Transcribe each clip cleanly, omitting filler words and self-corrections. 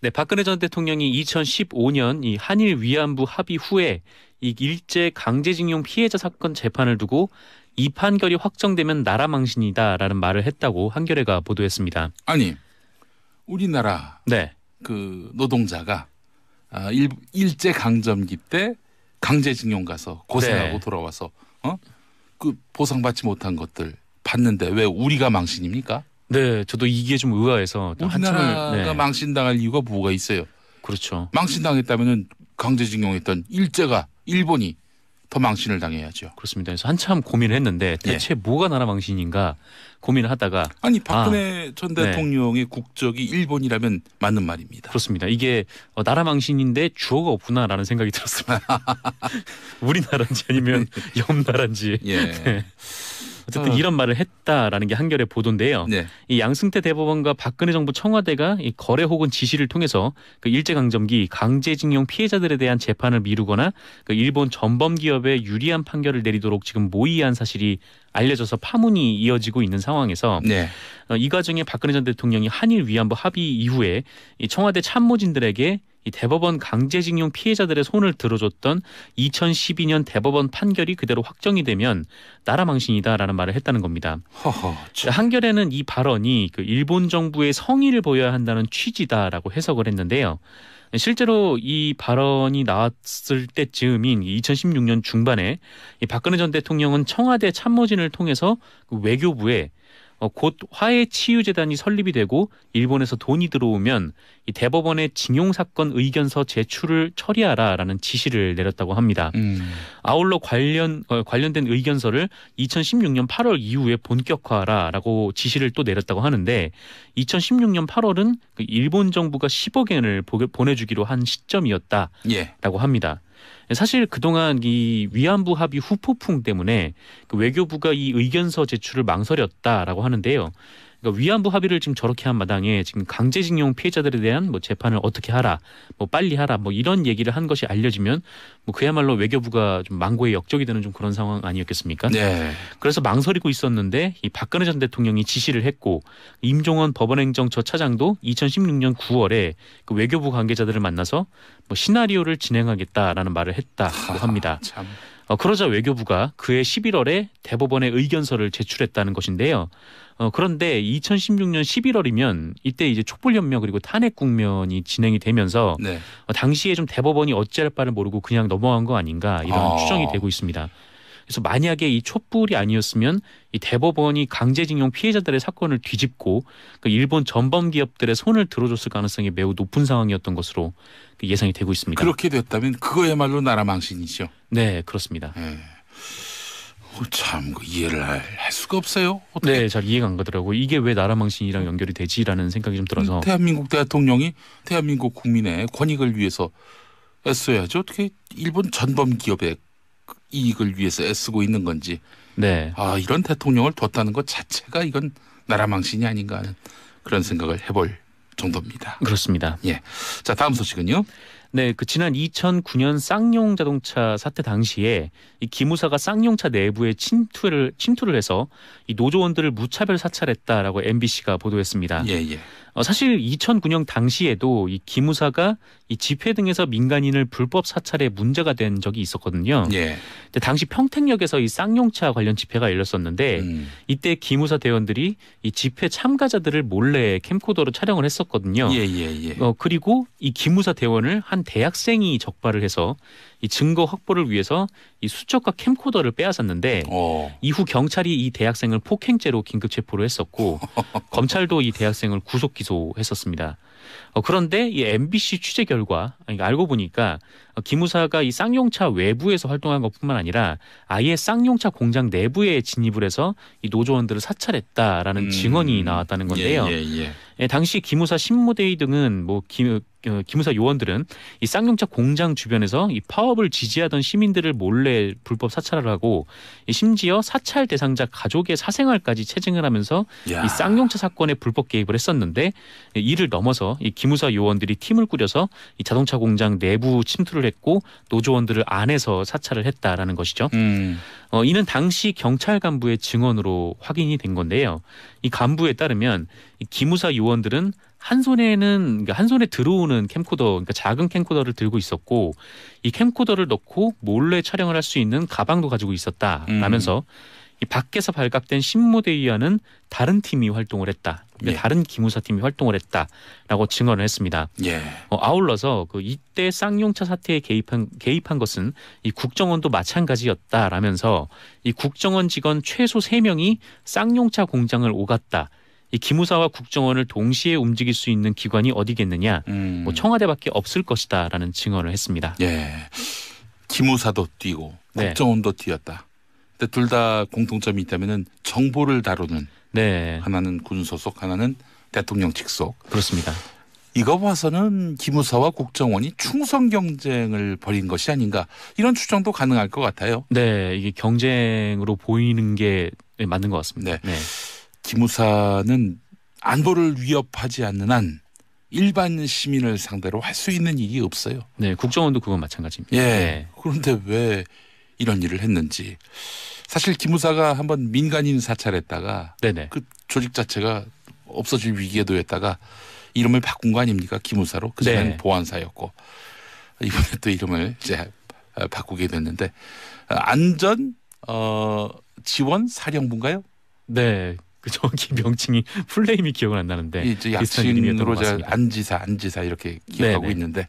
네, 박근혜 전 대통령이 2015년 이 한일 위안부 합의 후에 이 일제 강제징용 피해자 사건 재판을 두고 이 판결이 확정되면 나라 망신이다라는 말을 했다고 한겨레가 보도했습니다. 아니, 우리나라 네, 그 노동자가 일제 강점기 때 강제징용 가서 고생하고 네. 돌아와서 그 보상받지 못한 것들 받는데 왜 우리가 망신입니까? 네, 저도 이게 좀 의아해서 우리나라가 한참을 망신당할 이유가 뭐가 있어요? 그렇죠. 망신당했다면은 강제징용했던 일본이 더 망신을 당해야죠. 그렇습니다. 그래서 한참 고민을 했는데 대체 뭐가 나라 망신인가 고민을 하다가 아니 박근혜 전 네. 대통령의 국적이 일본이라면 맞는 말입니다. 그렇습니다. 이게 나라 망신인데 주어가 없구나라는 생각이 들었습니다. 우리나라인지 아니면 옆나라인지. 예. 네. 어쨌든 이런 말을 했다라는 게 한겨레 보도인데요. 네. 이 양승태 대법원과 박근혜 정부 청와대가 이 거래 혹은 지시를 통해서 그 일제강점기 강제징용 피해자들에 대한 재판을 미루거나 그 일본 전범 기업에 유리한 판결을 내리도록 지금 모의한 사실이 알려져서 파문이 이어지고 있는 상황에서 네. 이 과정에 박근혜 전 대통령이 한일 위안부 합의 이후에 이 청와대 참모진들에게 이 대법원 강제징용 피해자들의 손을 들어줬던 2012년 대법원 판결이 그대로 확정이 되면 나라 망신이다라는 말을 했다는 겁니다. 허허. 한겨레는 이 발언이 그 일본 정부의 성의를 보여야 한다는 취지다라고 해석을 했는데요. 실제로 이 발언이 나왔을 때쯤인 2016년 중반에 이 박근혜 전 대통령은 청와대 참모진을 통해서 그 외교부에 곧 화해치유재단이 설립이 되고 일본에서 돈이 들어오면 이 대법원에 징용 사건 의견서 제출을 처리하라라는 지시를 내렸다고 합니다. 아울러 관련된 의견서를 2016년 8월 이후에 본격화하라라고 지시를 또 내렸다고 하는데 2016년 8월은 그 일본 정부가 10억 엔을 보내주기로 한 시점이었다라고 예. 합니다. 사실 그동안 이 위안부 합의 후폭풍 때문에 그 외교부가 이 의견서 제출을 망설였다라고 하는데요. 그러니까 위안부 합의를 지금 저렇게 한 마당에 지금 강제징용 피해자들에 대한 뭐 재판을 어떻게 하라, 뭐 빨리 하라, 뭐 이런 얘기를 한 것이 알려지면 뭐 그야말로 외교부가 좀 망고의 역적이 되는 좀 그런 상황 아니었겠습니까? 네. 그래서 망설이고 있었는데 이 박근혜 전 대통령이 지시를 했고 임종원 법원행정 저 차장도 2016년 9월에 그 외교부 관계자들을 만나서 뭐 시나리오를 진행하겠다라는 말을 했다고 합니다. 참. 그러자 외교부가 그해 11월에 대법원에 의견서를 제출했다는 것인데요. 그런데 2016년 11월이면 이때 이제 촛불혁명 그리고 탄핵 국면이 진행이 되면서 네. 당시에 좀 대법원이 어찌할 바를 모르고 그냥 넘어간 거 아닌가 이런 추정이 되고 있습니다. 그래서 만약에 이 촛불이 아니었으면 이 대법원이 강제징용 피해자들의 사건을 뒤집고 그 일본 전범 기업들의 손을 들어줬을 가능성이 매우 높은 상황이었던 것으로 예상이 되고 있습니다. 그렇게 됐다면 그거야말로 나라 망신이죠. 네, 그렇습니다. 네. 참 이해를 할 수가 없어요. 어떻게? 네, 잘 이해가 안 가더라고요. 이게 왜 나라 망신이랑 연결이 되지라는 생각이 좀 들어서. 대한민국 대통령이 대한민국 국민의 권익을 위해서 애써야죠. 어떻게 일본 전범 기업의 이익을 위해서 애쓰고 있는 건지. 네. 이런 대통령을 뒀다는 것 자체가 이건 나라 망신이 아닌가 하는 그런 생각을 해볼 정도입니다. 그렇습니다. 예. 자, 다음 소식은요. 네, 그 지난 2009년 쌍용 자동차 사태 당시에 이 기무사가 쌍용차 내부에 침투를 해서 이 노조원들을 무차별 사찰했다라고 MBC가 보도했습니다. 예, 예. 사실 2009년 당시에도 이 기무사가 이 집회 등에서 민간인을 불법 사찰에 문제가 된 적이 있었거든요. 예. 근데 당시 평택역에서 이 쌍용차 관련 집회가 열렸었는데 이때 기무사 대원들이 이 집회 참가자들을 몰래 캠코더로 촬영을 했었거든요. 예, 예, 예. 그리고 이 기무사 대원을 한 대학생이 적발을 해서 이 증거 확보를 위해서 이 수첩과 캠코더를 빼앗았는데 이후 경찰이 이 대학생을 폭행죄로 긴급 체포를 했었고 검찰도 이 대학생을 구속 기소했었습니다. 그런데 이 MBC 취재 결과 알고 보니까 기무사가 이 쌍용차 외부에서 활동한 것뿐만 아니라 아예 쌍용차 공장 내부에 진입을 해서 이 노조원들을 사찰했다라는 증언이 나왔다는 건데요. 예, 예, 예, 당시 기무사 신무대위 등은 기무사 요원들은 이 쌍용차 공장 주변에서 이 파업을 지지하던 시민들을 몰래 불법 사찰을 하고 심지어 사찰 대상자 가족의 사생활까지 체증을 하면서 야. 이 쌍용차 사건에 불법 개입을 했었는데 이를 넘어서 이 기무사 요원들이 팀을 꾸려서 이 자동차 공장 내부 침투를 했고 노조원들을 안에서 사찰을 했다라는 것이죠. 이는 당시 경찰 간부의 증언으로 확인이 된 건데요. 이 간부에 따르면 이 기무사 요원들은 한 손에는 그러니까 한 손에 들어오는 캠코더, 그러니까 작은 캠코더를 들고 있었고 이 캠코더를 넣고 몰래 촬영을 할 수 있는 가방도 가지고 있었다라면서 이 밖에서 발각된 신무대에 의하는 다른 팀이 활동을 했다. 그러니까 예. 다른 기무사 팀이 활동을 했다라고 증언을 했습니다. 예. 아울러서 그 이때 쌍용차 사태에 개입한 것은 이 국정원도 마찬가지였다라면서 이 국정원 직원 최소 3명이 쌍용차 공장을 오갔다. 이 기무사와 국정원을 동시에 움직일 수 있는 기관이 어디겠느냐. 뭐 청와대밖에 없을 것이다라는 증언을 했습니다. 예. 기무사도 뛰고 네. 국정원도 뛰었다. 근데 둘 다 공통점이 있다면은 정보를 다루는 네, 하나는 군 소속, 하나는 대통령 직속. 그렇습니다. 이거 봐서는 기무사와 국정원이 충성 경쟁을 벌인 것이 아닌가 이런 추정도 가능할 것 같아요. 네, 이게 경쟁으로 보이는 게 맞는 것 같습니다. 네. 기무사는 안보를 위협하지 않는 한 일반 시민을 상대로 할 수 있는 일이 없어요. 네, 국정원도 그건 마찬가지입니다. 예. 네. 그런데 왜 이런 일을 했는지. 사실 기무사가 한번 민간인 사찰했다가 네네. 그 조직 자체가 없어질 위기에 놓였다가 이름을 바꾼 거 아닙니까? 기무사로. 그전에는 네. 보안사였고 이번에 또 이름을 이제 바꾸게 됐는데 안전 지원 사령부인가요? 네, 그 정확히 명칭이 풀네임이 기억은 안 나는데 이제 비슷한 이름이었던 약칭으로 것 같습니다. 안지사 이렇게 기억하고 네네. 있는데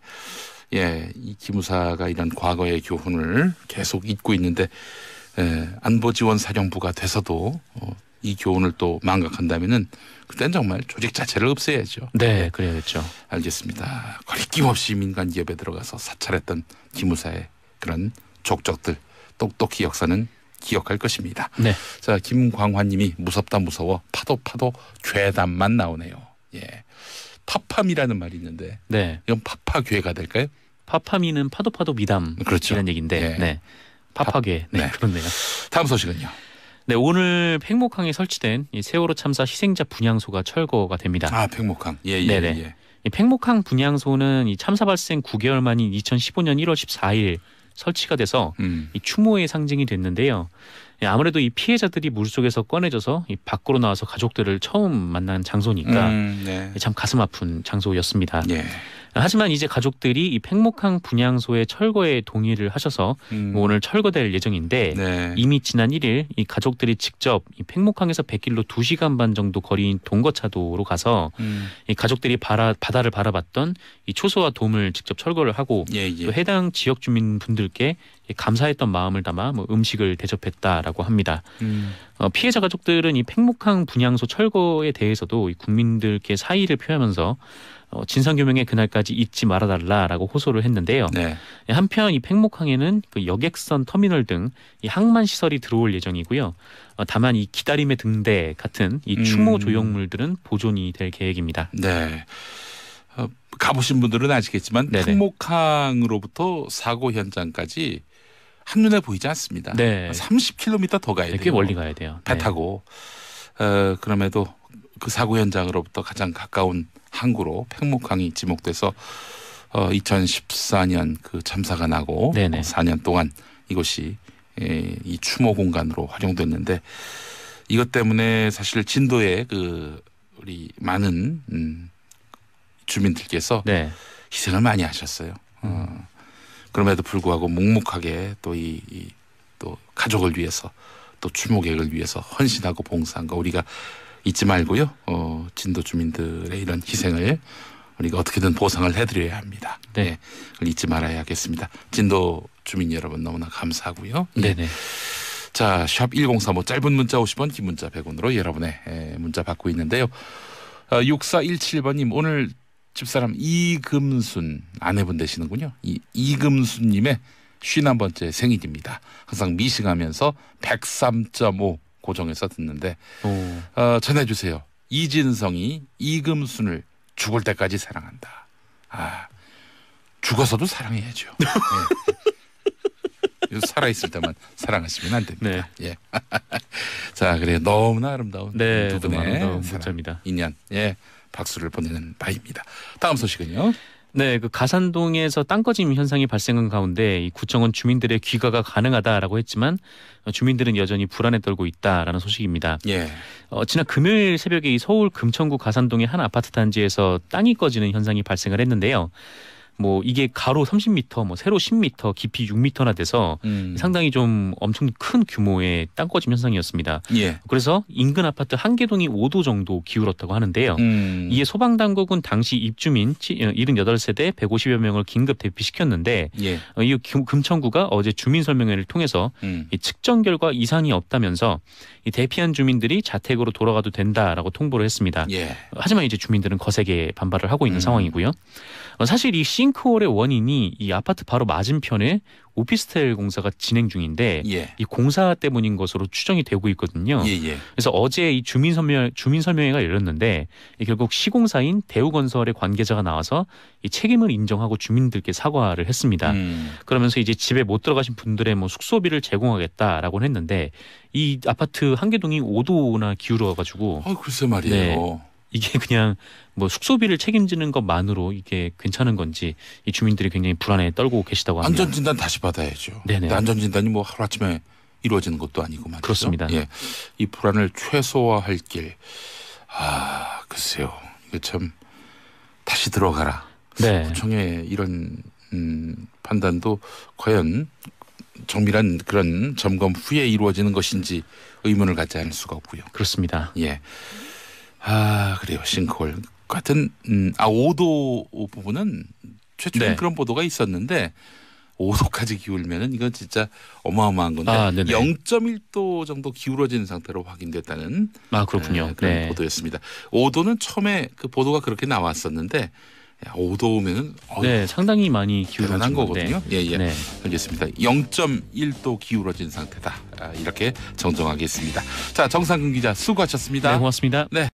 예, 이 기무사가 이런 과거의 교훈을 계속 잊고 있는데 안보지원사령부가 돼서도 이 교훈을 또 망각한다면은 그땐 정말 조직 자체를 없애야죠. 네, 그래야겠죠. 알겠습니다. 거리낌 없이 민간 기업에 들어가서 사찰했던 기무사의 그런 족적들 똑똑히 역사는 기억할 것입니다. 네, 자, 김광환님이 무섭다 무서워 파도 괴담만 나오네요. 예, 파팜이라는 말이 있는데 네. 이건 파파괴가 될까요? 파파미는 파도 미담 그렇죠. 이런 얘기인데, 예. 네, 파파괴, 네, 네. 그렇네요. 다음 소식은요. 네, 오늘 팽목항에 설치된 이 세월호 참사 희생자 분향소가 철거가 됩니다. 아, 팽목항. 예. 네네. 이 팽목항 분향소는 이 참사 발생 9개월 만인 2015년 1월 14일 설치가 돼서 이 추모의 상징이 됐는데요. 예, 아무래도 이 피해자들이 물속에서 꺼내져서 이 밖으로 나와서 가족들을 처음 만난 장소니까 네. 참 가슴 아픈 장소였습니다. 예. 하지만 이제 가족들이 이 팽목항 분향소의 철거에 동의를 하셔서 오늘 철거될 예정인데 네. 이미 지난 1일 이 가족들이 직접 이 팽목항에서 100km 2시간 반 정도 거리인 동거차도로 가서 이 가족들이 바다를 바라봤던 이 초소와 돔을 직접 철거를 하고 예. 또 해당 지역 주민분들께 감사했던 마음을 담아 뭐 음식을 대접했다라고 합니다. 피해자 가족들은 이 팽목항 분향소 철거에 대해서도 이 국민들께 사의를 표하면서 진상규명의 그날까지 잊지 말아달라라고 호소를 했는데요. 네. 한편 이 팽목항에는 그 여객선 터미널 등 이 항만 시설이 들어올 예정이고요. 다만 이 기다림의 등대 같은 이 추모 조형물들은 보존이 될 계획입니다. 네. 가보신 분들은 아시겠지만 네네. 팽목항으로부터 사고 현장까지 한눈에 보이지 않습니다. 네. 30km 더 가야 돼요. 꽤 멀리 가야 돼요. 배 네. 타고. 그럼에도 그 사고 현장으로부터 가장 가까운 항구로 팽목항이 지목돼서 2014년 그 참사가 나고 네네. 4년 동안 이곳이 이 추모 공간으로 활용됐는데 이것 때문에 사실 진도에 그 우리 많은 주민들께서 네. 희생을 많이 하셨어요. 그럼에도 불구하고 묵묵하게 또 또 가족을 위해서 또 추모 계획을 위해서 헌신하고 봉사한 거 우리가 잊지 말고요. 진도 주민들의 이런 희생을 우리가 어떻게든 보상을 해드려야 합니다. 네. 네, 그걸 잊지 말아야겠습니다. 진도 주민 여러분 너무나 감사하고요. 예. 네네. 자, 샵 1035 짧은 문자 50원, 긴 문자 100원으로 여러분의 문자 받고 있는데요. 6417번님 오늘 집사람 이금순 아내분 되시는군요. 이금순님의 51번째 생일입니다. 항상 미싱하면서 103.5 고정해서 듣는데 전해주세요. 이진성이 이금순을 죽을 때까지 사랑한다. 죽어서도 사랑해야죠. 네. 살아있을 때만 사랑하시면 안 됩니다. 네. 예. 자, 그래 너무나 아름다운 네, 두 너무 분의 아름다운 사랑, 문자입니다. 인연, 박수를 보내는 바입니다. 다음 소식은요. 네, 그 가산동에서 땅꺼짐 현상이 발생한 가운데 이 구청은 주민들의 귀가가 가능하다라고 했지만 주민들은 여전히 불안에 떨고 있다라는 소식입니다. 예. 지난 금요일 새벽에 이 서울 금천구 가산동의 한 아파트 단지에서 땅이 꺼지는 현상이 발생을 했는데요. 뭐 이게 가로 30m, 뭐 세로 10m, 깊이 6m나 돼서 상당히 좀 엄청 큰 규모의 땅 꺼짐 현상이었습니다. 예. 그래서 인근 아파트 한 개동이 5도 정도 기울었다고 하는데요. 이에 소방당국은 당시 입주민 78세대 150여 명을 긴급 대피시켰는데 예. 이 금천구가 어제 주민 설명회를 통해서 이 측정 결과 이상이 없다면서 이 대피한 주민들이 자택으로 돌아가도 된다라고 통보를 했습니다. 예. 하지만 이제 주민들은 거세게 반발을 하고 있는 상황이고요. 사실 이 싱크홀의 원인이 이 아파트 바로 맞은편에 오피스텔 공사가 진행 중인데 예. 이 공사 때문인 것으로 추정이 되고 있거든요. 예. 그래서 어제 이 주민 설명회가 열렸는데 결국 시공사인 대우건설의 관계자가 나와서 이 책임을 인정하고 주민들께 사과를 했습니다. 그러면서 이제 집에 못 들어가신 분들의 뭐 숙소비를 제공하겠다라고 했는데 이 아파트 한 개동이 5도나 기울어가지고 글쎄 말이에요. 네. 이게 그냥 뭐 숙소비를 책임지는 것만으로 이게 괜찮은 건지 이 주민들이 굉장히 불안에 떨고 계시다고 합니다. 안전진단 다시 받아야죠. 네네. 근데 안전진단이 뭐 하루아침에 이루어지는 것도 아니고 말이죠. 그렇습니다. 예. 이 불안을 최소화할 길. 글쎄요. 이거 참 다시 들어가라. 네. 구청의 이런 판단도 과연 정밀한 그런 점검 후에 이루어지는 것인지 의문을 갖지 않을 수가 없고요. 그렇습니다. 예. 그래요. 싱크홀 같은 5도 부분은 최초에 네. 그런 보도가 있었는데 5도까지 기울면은 이건 진짜 어마어마한 건데 0.1도 정도 기울어진 상태로 확인됐다는 그렇군요. 그런 네. 보도였습니다. 5도는 처음에 그 보도가 그렇게 나왔었는데 5도면은 네, 상당히 많이 기울어진 대단한 건데. 거거든요. 예. 네. 알겠습니다. 0.1도 기울어진 상태다. 이렇게 정정하겠습니다. 자, 정상근 기자 수고하셨습니다. 네, 고맙습니다. 네.